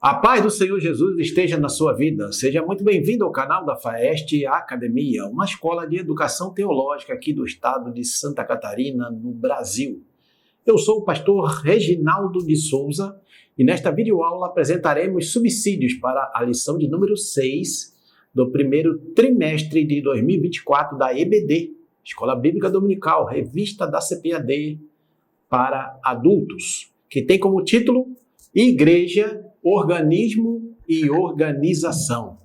A paz do Senhor Jesus esteja na sua vida. Seja muito bem-vindo ao canal da FAEST Academia, uma escola de educação teológica aqui do estado de Santa Catarina, no Brasil. Eu sou o pastor Reginaldo de Souza e nesta videoaula apresentaremos subsídios para a lição de número 6 do primeiro trimestre de 2024 da EBD, Escola Bíblica Dominical, revista da CPAD para adultos, que tem como título Igreja, Organismo e Organização.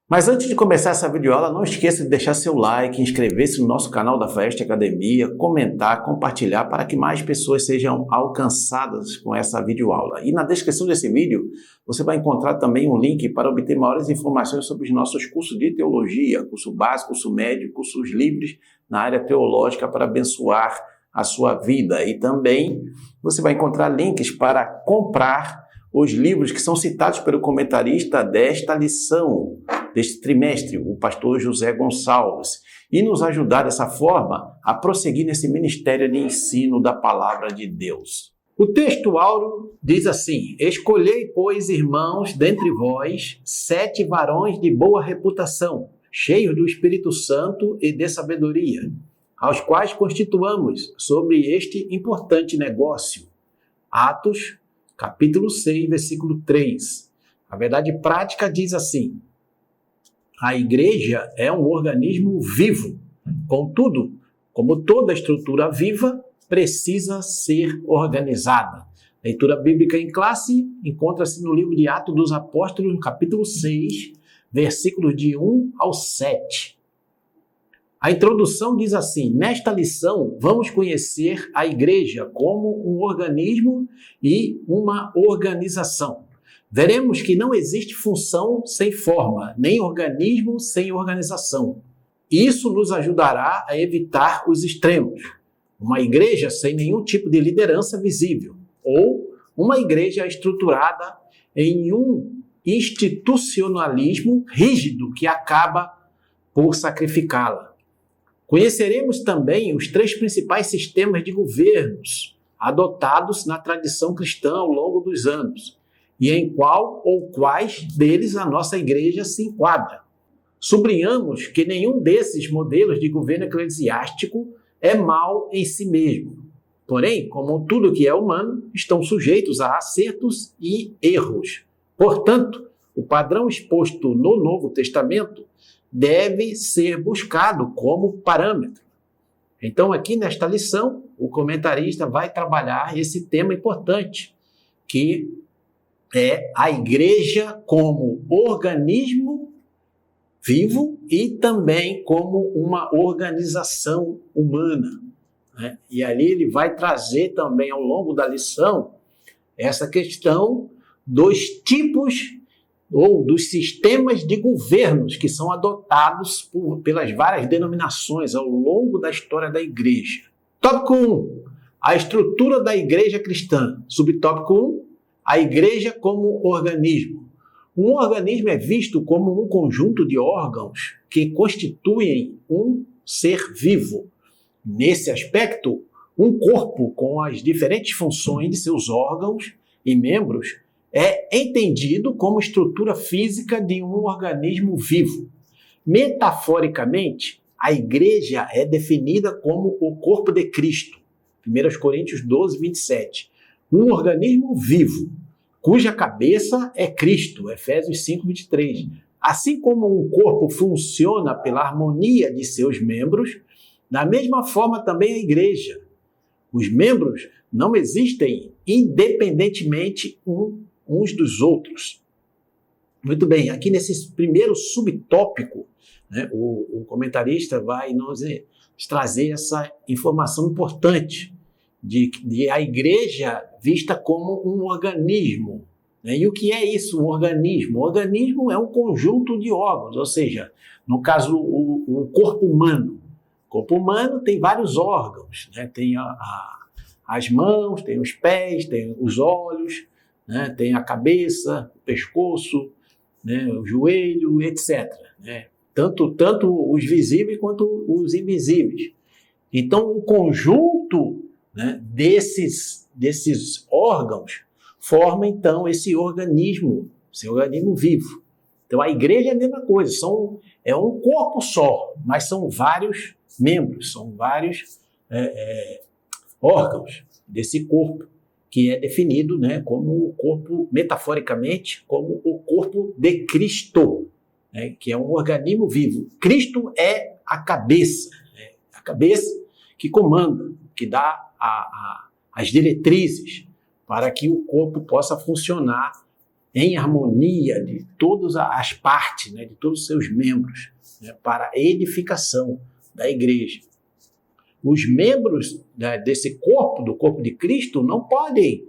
Mas antes de começar essa videoaula, não esqueça de deixar seu like, inscrever-se no nosso canal da FAEST Academia, comentar, compartilhar para que mais pessoas sejam alcançadas com essa videoaula. E na descrição desse vídeo, você vai encontrar também um link para obter maiores informações sobre os nossos cursos de teologia, curso básico, curso médio, cursos livres na área teológica para abençoar a sua vida. E também você vai encontrar links para comprar os livros que são citados pelo comentarista desta lição, deste trimestre, o pastor José Gonçalves, e nos ajudar dessa forma a prosseguir nesse ministério de ensino da palavra de Deus. O texto áureo diz assim: Escolhei, pois, irmãos, dentre vós, 7 varões de boa reputação, cheios do Espírito Santo e de sabedoria, aos quais constituamos sobre este importante negócio. Atos, capítulo 6, versículo 3. A verdade prática diz assim: a igreja é um organismo vivo. Contudo, como toda estrutura viva, precisa ser organizada. Leitura bíblica em classe encontra-se no livro de Atos dos Apóstolos, no capítulo 6, versículos de 1 ao 7. A introdução diz assim: nesta lição, vamos conhecer a igreja como um organismo e uma organização. Veremos que não existe função sem forma, nem organismo sem organização. Isso nos ajudará a evitar os extremos. Uma igreja sem nenhum tipo de liderança visível, ou uma igreja estruturada em um institucionalismo rígido que acaba por sacrificá-la. Conheceremos também os 3 principais sistemas de governos adotados na tradição cristã ao longo dos anos, e em qual ou quais deles a nossa igreja se enquadra. Sublinhamos que nenhum desses modelos de governo eclesiástico é mau em si mesmo. Porém, como tudo que é humano, estão sujeitos a acertos e erros. Portanto, o padrão exposto no Novo Testamento deve ser buscado como parâmetro. Então, aqui nesta lição, o comentarista vai trabalhar esse tema importante, que é a igreja como organismo vivo e também como uma organização humana, né? E ali ele vai trazer também ao longo da lição essa questão dos tipos ou dos sistemas de governos que são adotados pelas várias denominações ao longo da história da igreja. Tópico 1. A estrutura da igreja cristã. Subtópico 1. A igreja como organismo. Um organismo é visto como um conjunto de órgãos que constituem um ser vivo. Nesse aspecto, um corpo com as diferentes funções de seus órgãos e membros é entendido como estrutura física de um organismo vivo. Metaforicamente, a igreja é definida como o corpo de Cristo. 1 Coríntios 12, 27. Um organismo vivo, cuja cabeça é Cristo. Efésios 5, 23. Assim como um corpo funciona pela harmonia de seus membros, da mesma forma também a igreja. Os membros não existem independentemente uns dos outros. Muito bem, aqui nesse primeiro subtópico, né, o comentarista vai nos trazer essa informação importante de a igreja vista como um organismo. Né? E o que é isso, um organismo? O organismo é um conjunto de órgãos, ou seja, no caso, o corpo humano. O corpo humano tem vários órgãos, né? Tem as mãos, tem os pés, tem os olhos, né? Tem a cabeça, o pescoço, né? O joelho, etc. Né? tanto os visíveis quanto os invisíveis. Então, o conjunto, né, desses órgãos forma, então, esse organismo vivo. Então, a igreja é a mesma coisa, é um corpo só, mas são vários membros, são vários órgãos desse corpo, que é definido, né, como o corpo, metaforicamente, como o corpo de Cristo, né, que é um organismo vivo. Cristo é a cabeça que comanda, que dá as diretrizes para que o corpo possa funcionar em harmonia de todas as partes, né, de todos os seus membros, né, para a edificação da igreja. Os membros, né, desse corpo, do corpo de Cristo, não podem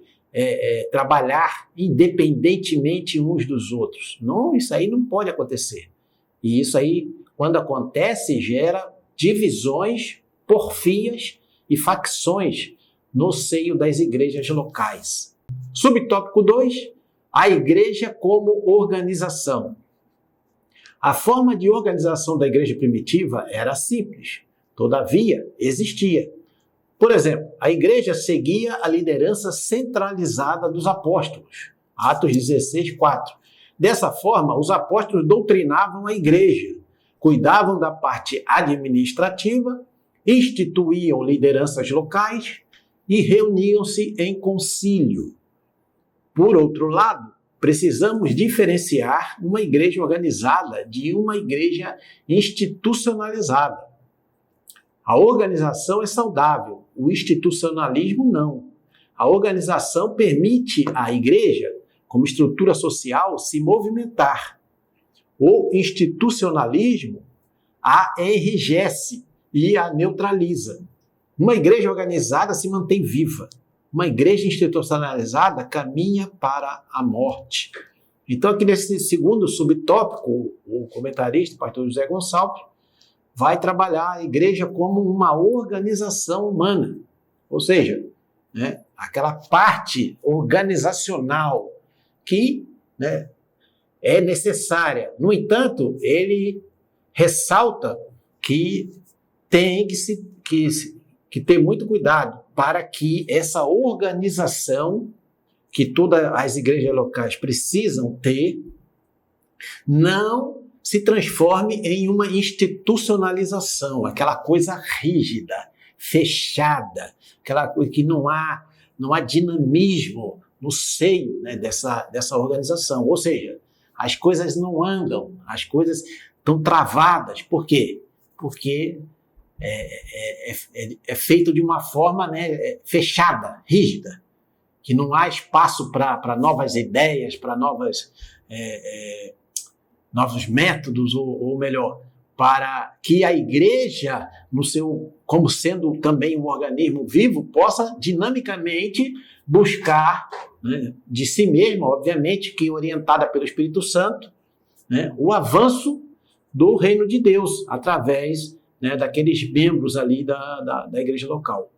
trabalhar independentemente uns dos outros. Não, isso aí não pode acontecer. E isso aí, quando acontece, gera divisões, porfias e facções no seio das igrejas locais. Subtópico 2, a igreja como organização. A forma de organização da igreja primitiva era simples, todavia existia. Por exemplo, a igreja seguia a liderança centralizada dos apóstolos, Atos 16, 4. Dessa forma, os apóstolos doutrinavam a igreja, cuidavam da parte administrativa, instituíam lideranças locais e reuniam-se em concílio. Por outro lado, precisamos diferenciar uma igreja organizada de uma igreja institucionalizada. A organização é saudável, o institucionalismo não. A organização permite à igreja, como estrutura social, se movimentar. O institucionalismo a enrijece e a neutraliza. Uma igreja organizada se mantém viva. Uma igreja institucionalizada caminha para a morte. Então, aqui nesse segundo subtópico, o comentarista, o pastor José Gonçalves, vai trabalhar a igreja como uma organização humana. Ou seja, né, aquela parte organizacional que, né, é necessária. No entanto, ele ressalta que tem que ter muito cuidado para que essa organização que todas as igrejas locais precisam ter não se transforme em uma institucionalização, aquela coisa rígida, fechada, aquela coisa que não há dinamismo no seio, né, dessa organização. Ou seja, as coisas não andam, as coisas estão travadas. Por quê? Porque é feito de uma forma, né, fechada, rígida, que não há espaço para novas ideias, para novos métodos, ou melhor, para que a igreja, como sendo também um organismo vivo, possa dinamicamente buscar, né, de si mesma, obviamente, que orientada pelo Espírito Santo, né, o avanço do reino de Deus, através, né, daqueles membros ali da igreja local.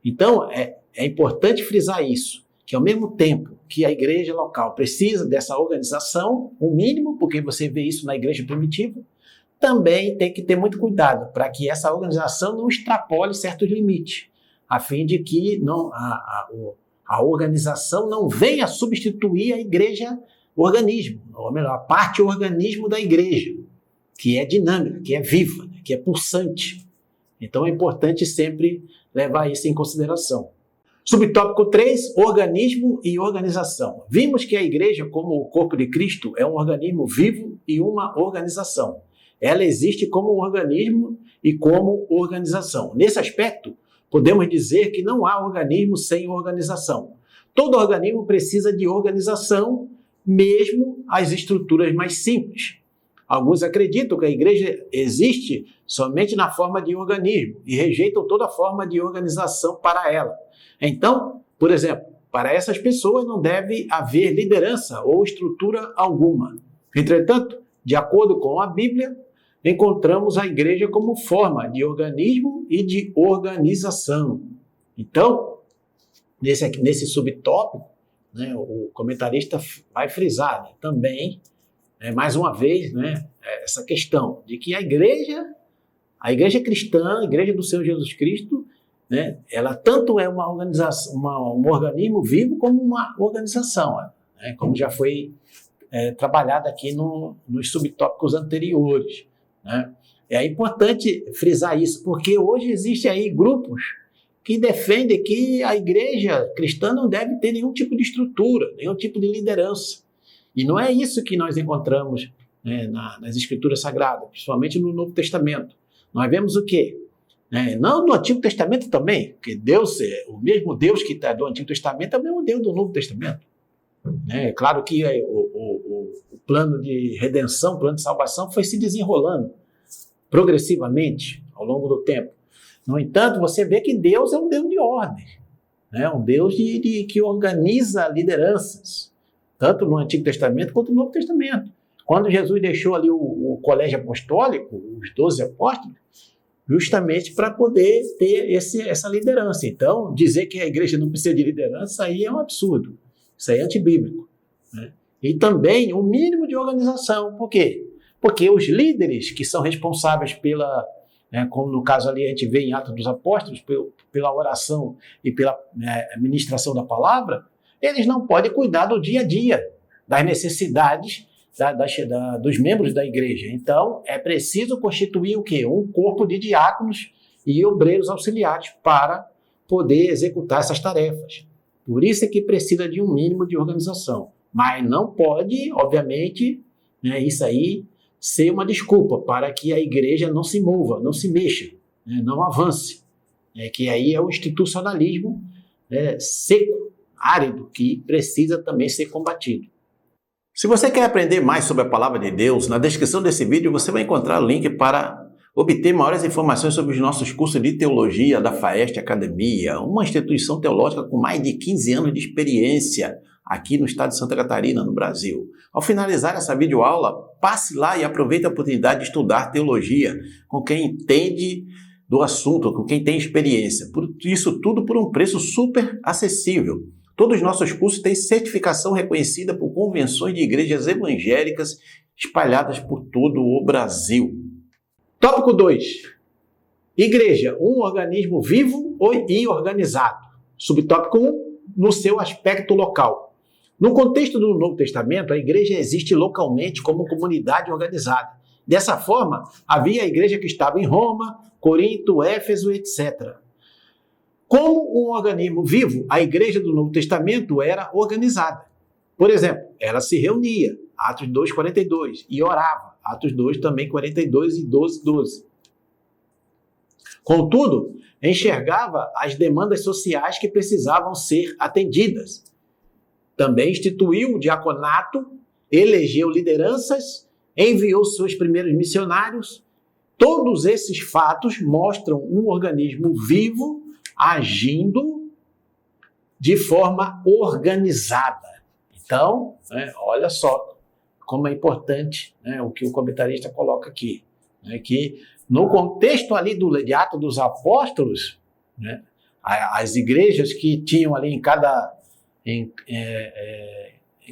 Então, é importante frisar isso, que ao mesmo tempo que a igreja local precisa dessa organização, o mínimo, porque você vê isso na igreja primitiva, também tem que ter muito cuidado para que essa organização não extrapole certos limites, a fim de que a organização não venha substituir a igreja organismo, ou melhor, a parte organismo da igreja, que é dinâmica, que é viva, que é pulsante. Então é importante sempre levar isso em consideração. Subtópico 3, organismo e organização. Vimos que a igreja, como o corpo de Cristo, é um organismo vivo e uma organização. Ela existe como um organismo e como organização. Nesse aspecto, podemos dizer que não há organismo sem organização. Todo organismo precisa de organização, mesmo as estruturas mais simples. Alguns acreditam que a igreja existe somente na forma de organismo e rejeitam toda forma de organização para ela. Então, por exemplo, para essas pessoas não deve haver liderança ou estrutura alguma. Entretanto, de acordo com a Bíblia, encontramos a igreja como forma de organismo e de organização. Então, nesse subtópico, né, o comentarista vai frisar, né, também mais uma vez, né, essa questão de que a igreja cristã, a igreja do Senhor Jesus Cristo, né, ela tanto é uma organização, um organismo vivo como uma organização, né, como já foi trabalhado aqui nos subtópicos anteriores, né. É importante frisar isso, porque hoje existem aí grupos que defendem que a igreja cristã não deve ter nenhum tipo de estrutura, nenhum tipo de liderança. E não é isso que nós encontramos, né, nas Escrituras Sagradas, principalmente no Novo Testamento. Nós vemos o quê? Não no Antigo Testamento também, porque Deus, o mesmo Deus que está do Antigo Testamento é o mesmo Deus do Novo Testamento. É claro que o plano de redenção, o plano de salvação foi se desenrolando progressivamente ao longo do tempo. No entanto, você vê que Deus é um Deus de ordem, né? Um Deus que organiza lideranças, tanto no Antigo Testamento quanto no Novo Testamento. Quando Jesus deixou ali o colégio apostólico, os 12 apóstolos, justamente para poder ter essa liderança. Então, dizer que a igreja não precisa de liderança, aí é um absurdo. Isso aí é antibíblico, né? E também o mínimo de organização. Por quê? Porque os líderes que são responsáveis pela, como no caso ali a gente vê em Atos dos Apóstolos, pela oração e pela ministração da palavra, eles não podem cuidar do dia a dia, das necessidades dos membros da igreja. Então, é preciso constituir o quê? Um corpo de diáconos e obreiros auxiliares para poder executar essas tarefas. Por isso é que precisa de um mínimo de organização. Mas não pode, obviamente, isso aí ser uma desculpa para que a igreja não se mova, não se mexa, não avance. Que aí é o institucionalismo seco, árido, que precisa também ser combatido. Se você quer aprender mais sobre a Palavra de Deus, na descrição desse vídeo você vai encontrar o link para obter maiores informações sobre os nossos cursos de teologia da FAEST Academia, uma instituição teológica com mais de 15 anos de experiência aqui no estado de Santa Catarina, no Brasil. Ao finalizar essa videoaula, passe lá e aproveite a oportunidade de estudar teologia com quem entende do assunto, com quem tem experiência. Isso tudo por um preço super acessível. Todos os nossos cursos têm certificação reconhecida por convenções de igrejas evangélicas espalhadas por todo o Brasil. Tópico 2. Igreja, um organismo vivo e organizado. Subtópico 1, no seu aspecto local. No contexto do Novo Testamento, a igreja existe localmente como comunidade organizada. Dessa forma, havia a igreja que estava em Roma, Corinto, Éfeso, etc. Como um organismo vivo, a igreja do Novo Testamento era organizada. Por exemplo, ela se reunia, Atos 2, 42, e orava, Atos 2, também 42 e 12, 12. Contudo, enxergava as demandas sociais que precisavam ser atendidas. Também instituiu o diaconato, elegeu lideranças, enviou seus primeiros missionários. Todos esses fatos mostram um organismo vivo agindo de forma organizada. Então, olha só como é importante, o que o comentarista coloca aqui, que no contexto ali de Atos dos Apóstolos, as igrejas que tinham ali em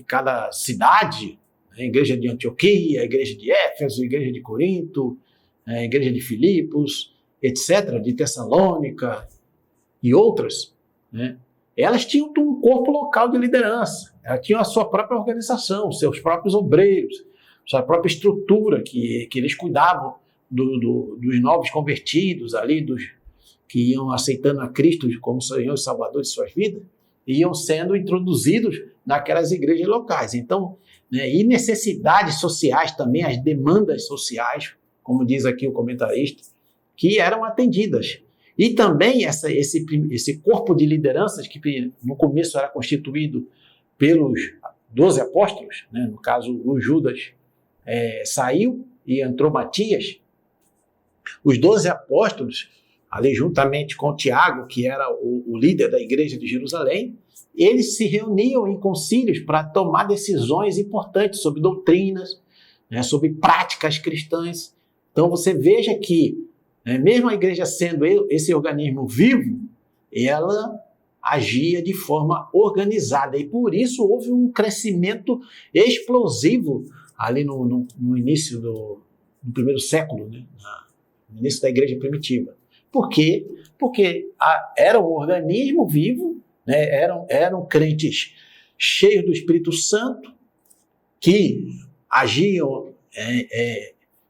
cada cidade, a igreja de Antioquia, a igreja de Éfeso, a igreja de Corinto, a igreja de Filipos, etc., de Tessalônica e outras, elas tinham um corpo local de liderança, elas tinham a sua própria organização, seus próprios obreiros, sua própria estrutura, que eles cuidavam dos novos convertidos ali, dos que iam aceitando a Cristo como Senhor e Salvador de suas vidas, iam sendo introduzidos naquelas igrejas locais. Então, e necessidades sociais também, as demandas sociais, como diz aqui o comentarista, que eram atendidas. E também esse corpo de lideranças, que no começo era constituído pelos 12 apóstolos, no caso o Judas saiu e entrou Matias, os 12 apóstolos, ali juntamente com Tiago, que era o líder da igreja de Jerusalém, eles se reuniam em concílios para tomar decisões importantes sobre doutrinas, sobre práticas cristãs. Então você veja que, mesmo a igreja sendo esse organismo vivo, ela agia de forma organizada. E por isso houve um crescimento explosivo ali no início no primeiro século, né? No início da igreja primitiva. Por quê? Porque era um organismo vivo, né? Eram crentes cheios do Espírito Santo, que agiam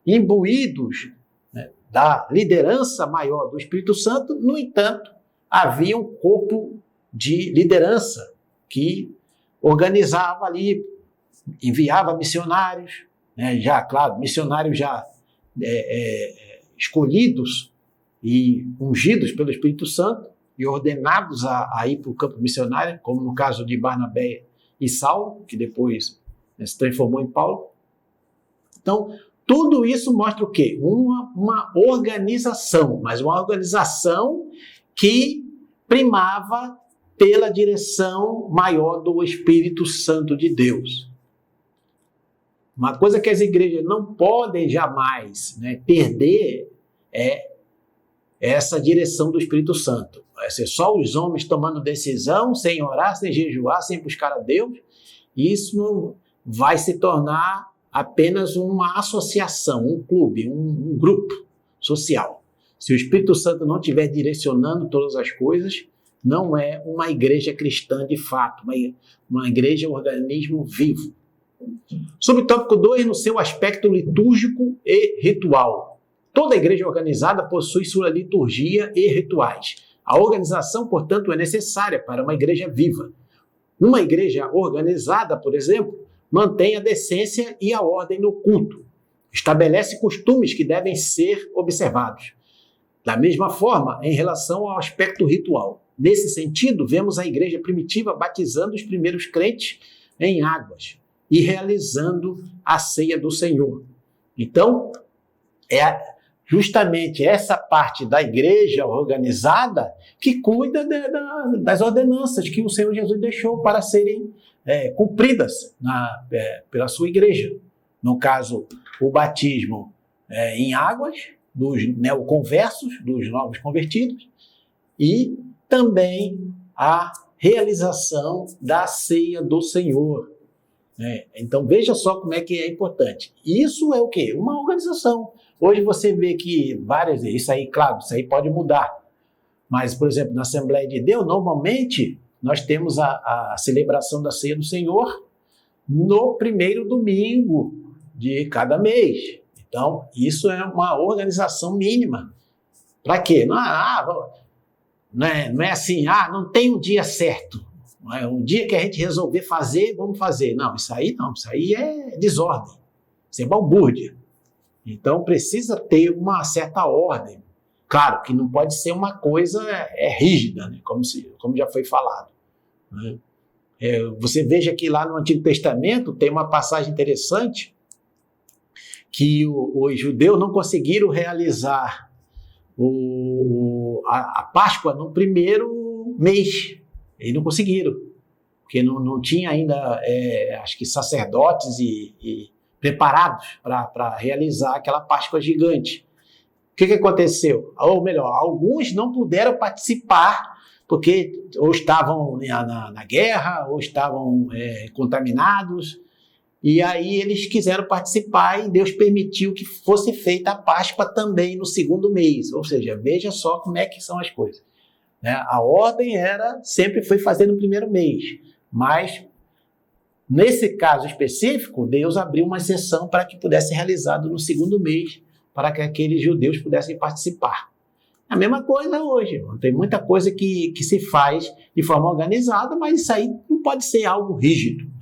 imbuídos, né, da liderança maior do Espírito Santo. No entanto, havia um corpo de liderança que organizava ali, enviava missionários, né, missionários já escolhidos e ungidos pelo Espírito Santo e ordenados a ir para o campo missionário, como no caso de Barnabé e Saulo, que depois, né, se transformou em Paulo. Então, tudo isso mostra o quê? Uma organização, mas uma organização que primava pela direção maior do Espírito Santo de Deus. Uma coisa que as igrejas não podem jamais, né, perder é essa direção do Espírito Santo. Vai ser só os homens tomando decisão, sem orar, sem jejuar, sem buscar a Deus. Isso não vai se tornar apenas uma associação, um clube, um grupo social. Se o Espírito Santo não estiver direcionando todas as coisas, não é uma igreja cristã de fato, uma igreja organismo vivo. Subtópico 2, no seu aspecto litúrgico e ritual. Toda igreja organizada possui sua liturgia e rituais. A organização, portanto, é necessária para uma igreja viva. Uma igreja organizada, por exemplo, mantém a decência e a ordem no culto. Estabelece costumes que devem ser observados. Da mesma forma, em relação ao aspecto ritual. Nesse sentido, vemos a igreja primitiva batizando os primeiros crentes em águas e realizando a ceia do Senhor. Então, é justamente essa parte da igreja organizada que cuida das ordenanças que o Senhor Jesus deixou para serem cumpridas pela sua igreja. No caso, o batismo em águas dos neoconversos, dos novos convertidos, e também a realização da ceia do Senhor. Então veja só como é que é importante. Isso é o quê? Uma organização. Hoje você vê que isso aí pode mudar. Mas, por exemplo, na Assembleia de Deus, normalmente nós temos a celebração da ceia do Senhor no primeiro domingo de cada mês. Então, isso é uma organização mínima. Para quê? Não é assim, não tem um dia certo. Não é um dia que a gente resolver fazer, vamos fazer. Não, isso aí é desordem. Isso é balbúrdia. Então, precisa ter uma certa ordem. Claro que não pode ser uma coisa rígida, né? como já foi falado. Né? Você veja que lá no Antigo Testamento tem uma passagem interessante que os judeus não conseguiram realizar a Páscoa no primeiro mês. Eles não conseguiram, porque não tinha ainda, acho que sacerdotes e preparados para realizar aquela Páscoa gigante. O que aconteceu? Ou melhor, alguns não puderam participar, porque ou estavam na guerra, ou estavam contaminados, e aí eles quiseram participar e Deus permitiu que fosse feita a Páscoa também no segundo mês. Ou seja, veja só como é que são as coisas. A ordem sempre foi fazer no primeiro mês, mas nesse caso específico, Deus abriu uma exceção para que pudesse ser realizado no segundo mês, para que aqueles judeus pudessem participar. A mesma coisa hoje, tem muita coisa que se faz de forma organizada, mas isso aí não pode ser algo rígido.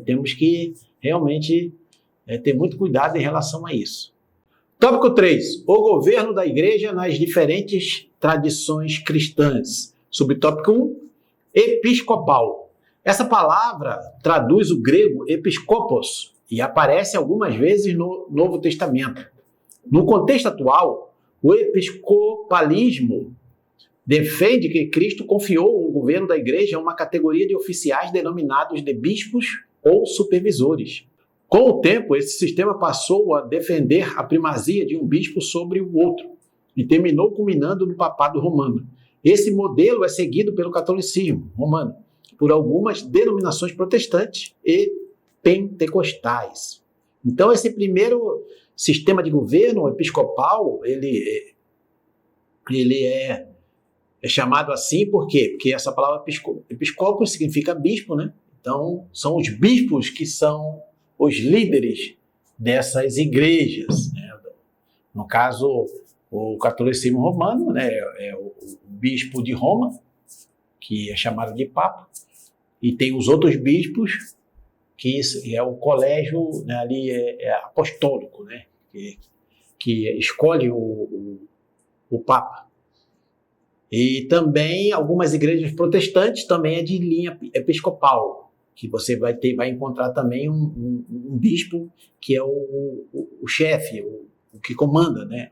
Temos que realmente ter muito cuidado em relação a isso. Tópico 3. O governo da igreja nas diferentes tradições cristãs. Subtópico 1. Episcopal. Essa palavra traduz o grego episkopos e aparece algumas vezes no Novo Testamento. No contexto atual, o episcopalismo defende que Cristo confiou o governo da igreja a uma categoria de oficiais denominados de bispos ou supervisores. Com o tempo, esse sistema passou a defender a primazia de um bispo sobre o outro e terminou culminando no papado romano. Esse modelo é seguido pelo catolicismo romano, por algumas denominações protestantes e pentecostais. Então, esse primeiro sistema de governo episcopal, ele é chamado assim por quê? Porque essa palavra episcopos significa bispo, né? Então, são os bispos que são os líderes dessas igrejas, né? No caso, o catolicismo romano, né, é o bispo de Roma, que é chamado de Papa, e tem os outros bispos, que é o colégio, né, ali é apostólico, né, que escolhe o Papa. E também algumas igrejas protestantes também é de linha episcopal, que você vai encontrar também um bispo que é o chefe, o que comanda, né,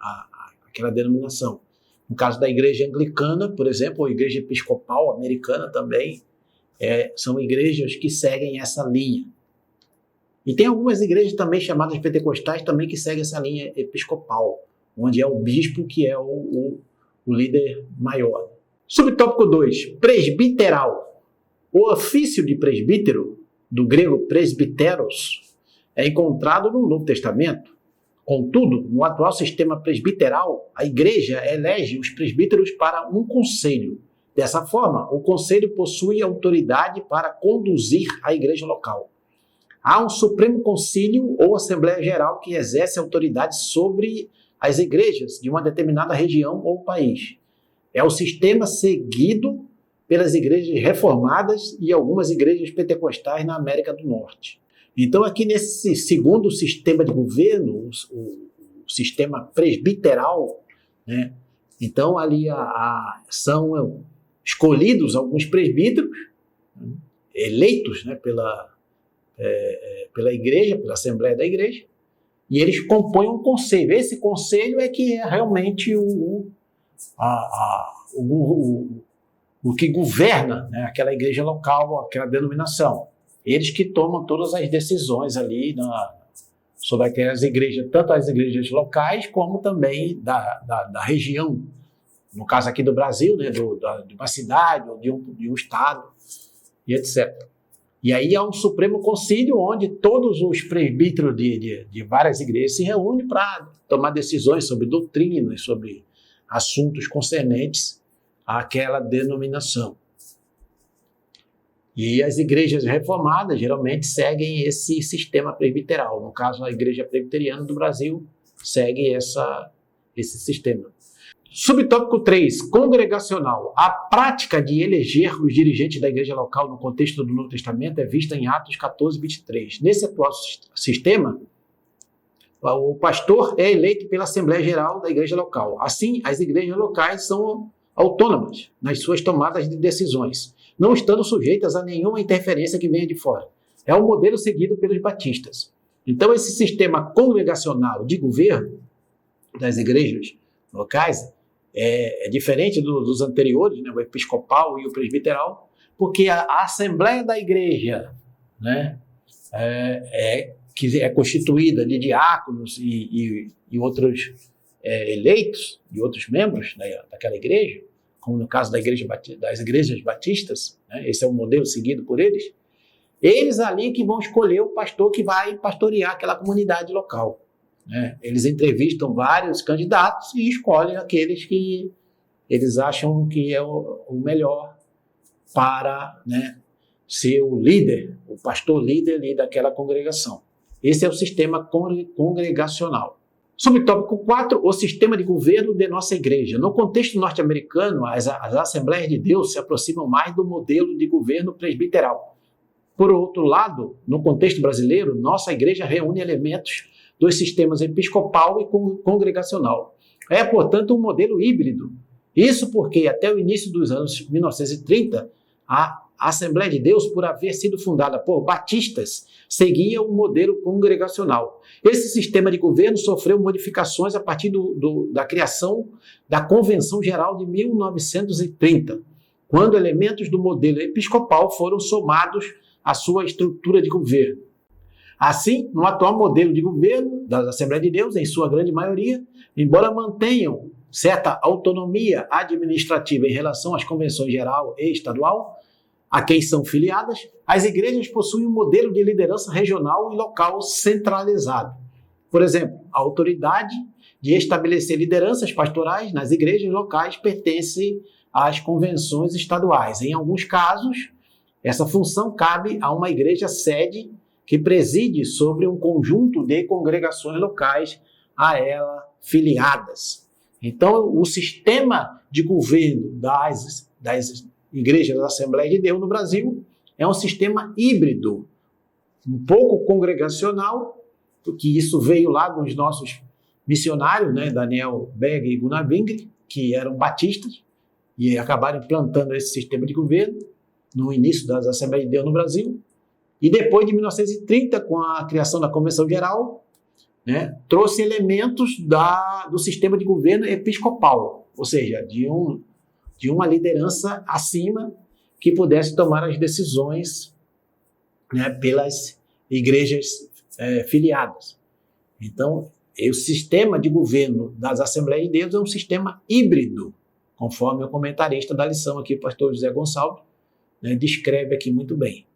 aquela denominação. No caso da igreja anglicana, por exemplo, ou igreja episcopal americana também, são igrejas que seguem essa linha. E tem algumas igrejas também chamadas pentecostais também que seguem essa linha episcopal, onde é o bispo que é o líder maior. Subtópico 2, presbiteral. O ofício de presbítero, do grego presbiteros, é encontrado no Novo Testamento. Contudo, no atual sistema presbiteral, a igreja elege os presbíteros para um conselho. Dessa forma, o conselho possui autoridade para conduzir a igreja local. Há um Supremo Concílio ou Assembleia Geral que exerce autoridade sobre as igrejas de uma determinada região ou país. É o sistema seguido pelas igrejas reformadas e algumas igrejas pentecostais na América do Norte. Então, aqui nesse segundo sistema de governo, o sistema presbiteral, né? Então ali são escolhidos alguns presbíteros, né, eleitos, né, pela igreja, pela Assembleia da Igreja, e eles compõem um conselho. Esse conselho é que é realmente o que governa, né, aquela igreja local, aquela denominação. Eles que tomam todas as decisões ali sobre aquelas igrejas, tanto as igrejas locais como também da região, no caso aqui do Brasil, né, de uma cidade ou de um estado, e etc. E aí há um Supremo Concílio onde todos os presbíteros de várias igrejas se reúnem para tomar decisões sobre doutrinas, sobre assuntos concernentes àquela denominação. E as igrejas reformadas geralmente seguem esse sistema presbiteral. No caso, a Igreja Presbiteriana do Brasil segue esse sistema. Subtópico 3, congregacional. A prática de eleger os dirigentes da igreja local no contexto do Novo Testamento é vista em Atos 14, 23. Nesse atual sistema, o pastor é eleito pela Assembleia Geral da igreja local. Assim, as igrejas locais são autônomas nas suas tomadas de decisões, não estando sujeitas a nenhuma interferência que venha de fora. É o modelo seguido pelos batistas. Então, esse sistema congregacional de governo das igrejas locais é diferente dos anteriores, né, o episcopal e o presbiteral, porque a Assembleia da Igreja, né, que é constituída de diáconos e outros eleitos, e outros membros daquela igreja, como no caso das igrejas batistas, né, esse é o modelo seguido por eles, eles ali que vão escolher o pastor que vai pastorear aquela comunidade local. Né? Eles entrevistam vários candidatos e escolhem aqueles que eles acham que é o melhor para, né, ser o líder, o pastor líder ali daquela congregação. Esse é o sistema congregacional. Subtópico 4, o sistema de governo de nossa igreja. No contexto norte-americano, as Assembleias de Deus se aproximam mais do modelo de governo presbiteral. Por outro lado, no contexto brasileiro, nossa igreja reúne elementos dos sistemas episcopal e congregacional. É, portanto, um modelo híbrido. Isso porque, até o início dos anos 1930, a Assembleia de Deus, por haver sido fundada por batistas, seguia o modelo congregacional. Esse sistema de governo sofreu modificações a partir da criação da Convenção Geral de 1930, quando elementos do modelo episcopal foram somados à sua estrutura de governo. Assim, no atual modelo de governo da Assembleia de Deus, em sua grande maioria, embora mantenham certa autonomia administrativa em relação às convenções geral e estadual, a quem são filiadas, as igrejas possuem um modelo de liderança regional e local centralizado. Por exemplo, a autoridade de estabelecer lideranças pastorais nas igrejas locais pertence às convenções estaduais. Em alguns casos, essa função cabe a uma igreja sede que preside sobre um conjunto de congregações locais a ela filiadas. Então, o sistema de governo das igrejas da Assembleia de Deus no Brasil é um sistema híbrido, um pouco congregacional, porque isso veio lá dos nossos missionários, né, Daniel Berg e Gunnar Wingre, que eram batistas e acabaram implantando esse sistema de governo no início das Assembleias de Deus no Brasil. E depois de 1930, com a criação da Convenção Geral, né, trouxe elementos do sistema de governo episcopal, ou seja, de uma liderança acima que pudesse tomar as decisões, né, pelas igrejas filiadas. Então, o sistema de governo das Assembleias de Deus é um sistema híbrido, conforme o comentarista da lição aqui, o pastor José Gonçalves, né, descreve aqui muito bem.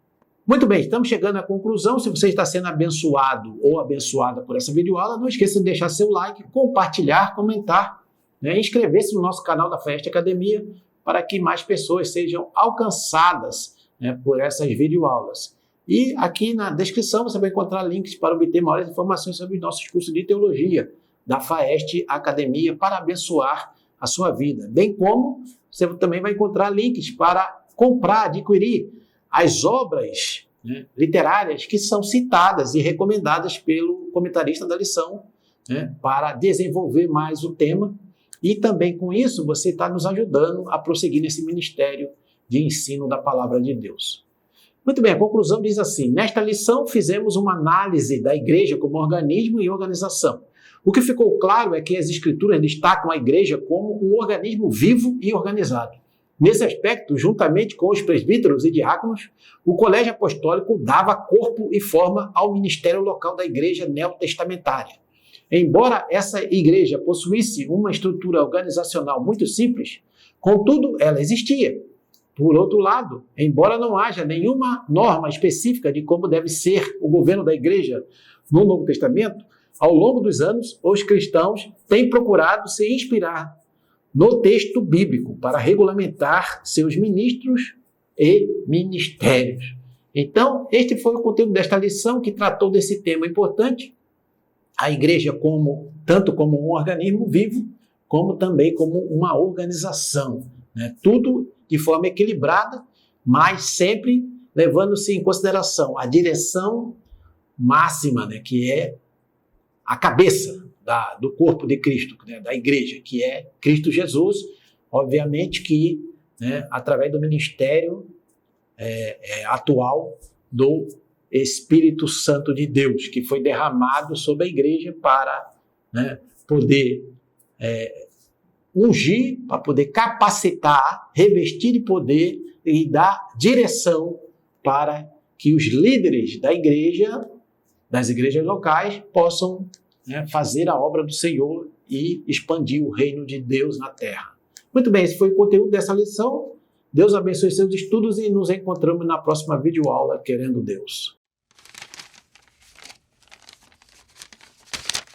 Muito bem, estamos chegando à conclusão. Se você está sendo abençoado ou abençoada por essa videoaula, não esqueça de deixar seu like, compartilhar, comentar, né, inscrever-se no nosso canal da FAEST Academia para que mais pessoas sejam alcançadas, né, por essas videoaulas. E aqui na descrição você vai encontrar links para obter maiores informações sobre os nossos cursos de teologia da FAEST Academia para abençoar a sua vida. Bem como você também vai encontrar links para comprar, adquirir as obras, né, literárias que são citadas e recomendadas pelo comentarista da lição, né, para desenvolver mais o tema. E também com isso você está nos ajudando a prosseguir nesse ministério de ensino da Palavra de Deus. Muito bem, a conclusão diz assim: nesta lição fizemos uma análise da igreja como organismo e organização. O que ficou claro é que as escrituras destacam a igreja como um organismo vivo e organizado. Nesse aspecto, juntamente com os presbíteros e diáconos, o colégio apostólico dava corpo e forma ao ministério local da igreja neotestamentária. Embora essa igreja possuísse uma estrutura organizacional muito simples, contudo, ela existia. Por outro lado, embora não haja nenhuma norma específica de como deve ser o governo da igreja no Novo Testamento, ao longo dos anos, os cristãos têm procurado se inspirar no texto bíblico para regulamentar seus ministros e ministérios. Então, este foi o conteúdo desta lição que tratou desse tema importante, a igreja tanto como um organismo vivo, como também como uma organização, né? Tudo de forma equilibrada, mas sempre levando-se em consideração a direção máxima, né, que é a cabeça do corpo de Cristo, né, da igreja, que é Cristo Jesus. Obviamente que, né, através do ministério atual do Espírito Santo de Deus, que foi derramado sobre a igreja para, né, poder ungir, para poder capacitar, revestir de poder e dar direção para que os líderes da igreja, das igrejas locais, possam, né, fazer a obra do Senhor e expandir o reino de Deus na terra. Muito bem, esse foi o conteúdo dessa lição. Deus abençoe seus estudos e nos encontramos na próxima videoaula, querendo Deus.